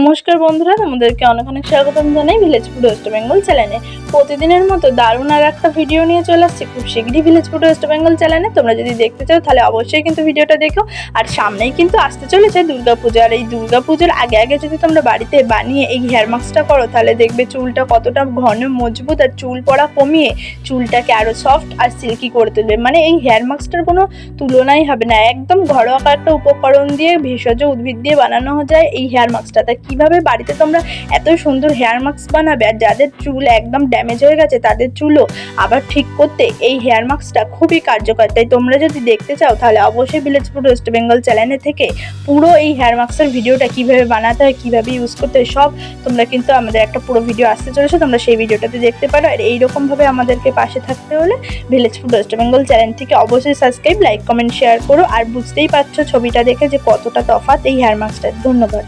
নমস্কার বন্ধুরা, তোমাদেরকে অনেক অনেক স্বাগতম জানাই ভিলেজ ফুড ওয়েস্ট বেঙ্গল চ্যানেলে। প্রতিদিনের মতো দারুণ আর একটা ভিডিও নিয়ে চলে আসছি খুব শীঘ্রই ভিলেজ ফুড ওয়েস্ট বেঙ্গল চ্যানেলে। তোমরা যদি দেখতে চাও তাহলে অবশ্যই কিন্তু ভিডিওটা দেখো। আর সামনেই কিন্তু আসতে চলেছে দুর্গাপূজা, আর এই দুর্গাপূজার আগে আগে যদি তোমরা বাড়িতে বানিয়ে এই হেয়ার মাস্কটা করো তাহলে দেখবে চুলটা কতটা ঘন মজবুত আর চুল পড়া কমিয়ে চুলটাকে আরও সফট আর সিল্কি করে তুলবে। মানে এই হেয়ার মাস্কটার কোনো তুলনাই হবে না। একদম ঘরোয়া একটা উপকরণ দিয়ে ভেষজ উদ্ভিদ দিয়ে বানানো যায় এই হেয়ার মাস্কটা। কিভাবে বাড়িতে তোমরা এত সুন্দর হেয়ার মাস্ক বানাবে, আর যাদের চুল একদম ড্যামেজ হয়ে গেছে তাদের চুলও আবার ঠিক করতে এই হেয়ার মাস্কটা খুবই কার্যকর। তাই তোমরা যদি দেখতে চাও তাহলে অবশ্যই ভিলেজ ফুড ওয়েস্ট বেঙ্গল চ্যানেলে থেকে পুরো এই হেয়ার মাস্কের ভিডিওটা কিভাবে বানাতে হয়, কিভাবে ইউজ করতে হয় সব তোমরা কিন্তু আমাদের একটা পুরো ভিডিও আসতে চলেছে, তোমরা সেই ভিডিওটাতে দেখতে পারো। আর এইরকমভাবে আমাদেরকে পাশে থাকতে হলে village food waste Bengal channel থেকে অবশ্যই সাবস্ক্রাইব, লাইক, কমেন্ট, শেয়ার করো। আর বুঝতেই পারছো ছবিটা দেখে যে কতটা তফাৎ এই হেয়ার মাস্কটার। ধন্যবাদ।